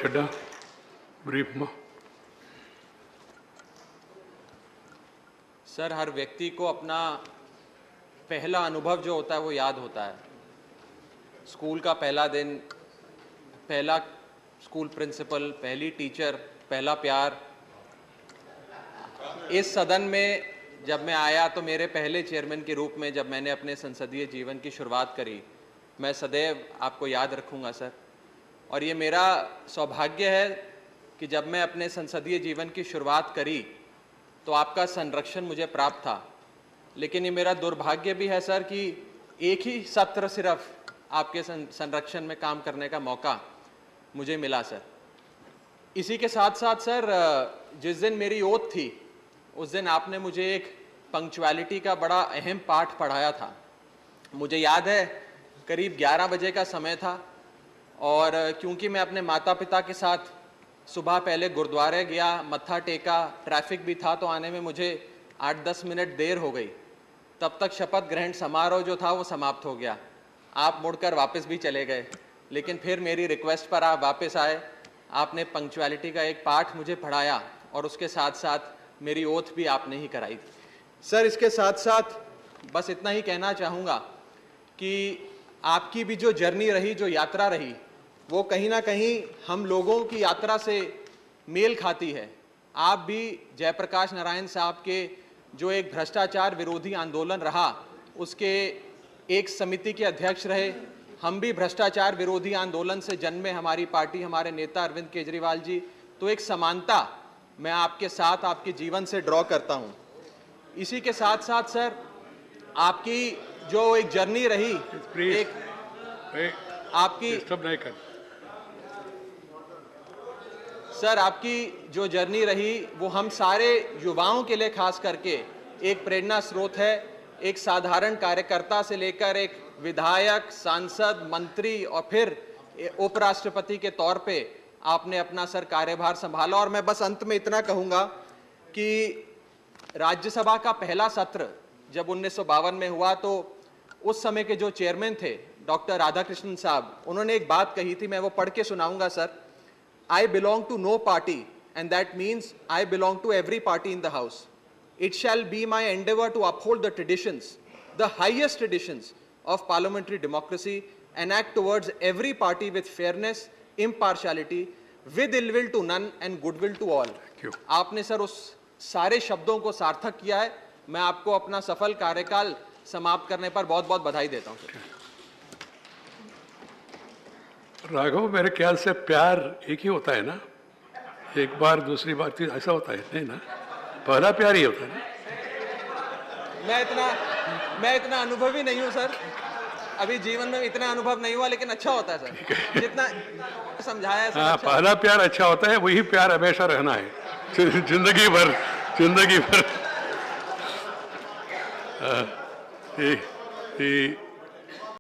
चड्डा brief में। Sir, हर व्यक्ति को अपना पहला अनुभव जो होता है वो याद होता है। स्कूल का पहला दिन, पहला स्कूल प्रिंसिपल, पहली टीचर, पहला प्यार। इस सदन में जब मैं आया तो मेरे पहले चेयरमैन के रूप में जब मैंने अपने संसदीय जीवन की शुरुआत करी, मैं सदैव आपको याद रखूंगा सर। और ये मेरा सौभाग्य है कि जब मैं अपने संसदीय जीवन की शुरुआत करी तो आपका संरक्षण मुझे प्राप्त था, लेकिन ये मेरा दुर्भाग्य भी है सर कि एक ही सत्र सिर्फ आपके संरक्षण में काम करने का मौका मुझे मिला सर। इसी के साथ साथ सर, जिस दिन मेरी ओथ थी उस दिन आपने मुझे एक पंक्चुअलिटी का बड़ा अहम पाठ पढ़ाया था। मुझे याद है करीब 11 बजे का समय था और क्योंकि मैं अपने माता पिता के साथ सुबह पहले गुरुद्वारे गया, मत्था टेका, ट्रैफिक भी था तो आने में मुझे 8-10 मिनट देर हो गई। तब तक शपथ ग्रहण समारोह जो था वो समाप्त हो गया। आप मुड़कर वापस भी चले गए, लेकिन फिर मेरी रिक्वेस्ट पर आप वापस आए। आपने पंक्चुअलिटी का एक पाठ मुझे पढ़ाया और उसके साथ साथ मेरी ओथ भी आपने ही कराई थी सर। इसके साथ साथ बस इतना ही कहना चाहूँगा कि आपकी भी जो जर्नी रही, जो यात्रा रही, वो कहीं ना कहीं हम लोगों की यात्रा से मेल खाती है। आप भी जयप्रकाश नारायण साहब के जो एक भ्रष्टाचार विरोधी आंदोलन रहा उसके एक समिति के अध्यक्ष रहे। हम भी भ्रष्टाचार विरोधी आंदोलन से जन्मे, हमारी पार्टी, हमारे नेता अरविंद केजरीवाल जी। तो एक समानता मैं आपके साथ, आपके जीवन से ड्रॉ करता हूँ। इसी के साथ साथ सर, आपकी जो एक जर्नी रही, आपकी सर, आपकी जो जर्नी रही वो हम सारे युवाओं के लिए खास करके एक प्रेरणा स्रोत है। एक साधारण कार्यकर्ता से लेकर एक विधायक, सांसद, मंत्री और फिर उपराष्ट्रपति के तौर पे आपने अपना सर कार्यभार संभाला। और मैं बस अंत में इतना कहूँगा कि राज्यसभा का पहला सत्र जब 1952 में हुआ तो उस समय के जो चेयरमैन थे डॉक्टर राधाकृष्णन साहब, उन्होंने एक बात कही थी, मैं वो पढ़ के सुनाऊंगा sir. I belong to no party, and that means I belong to every party in the house. It shall be my endeavor to uphold the traditions, the highest traditions of parliamentary democracy, and act towards every party with fairness, impartiality, with ill will to none and goodwill to all. आपने sir उस सारे शब्दों को सार्थक किया है। मैं आपको अपना सफल कार्यकाल समाप्त करने पर बहुत बहुत बधाई देता हूँ सर। राघव, मेरे ख्याल से प्यार एक ही होता है ना, एक बार दूसरी बार फिर ऐसा होता है नहीं ना, पहला प्यार ही होता है ना। मैं इतना अनुभवी नहीं हूँ सर, अभी जीवन में इतना अनुभव नहीं हुआ, लेकिन अच्छा होता है सर जितना समझाया है। हाँ, अच्छा पहला प्यार अच्छा होता है, वही प्यार हमेशा रहना है जिंदगी भर। जिंदगी भर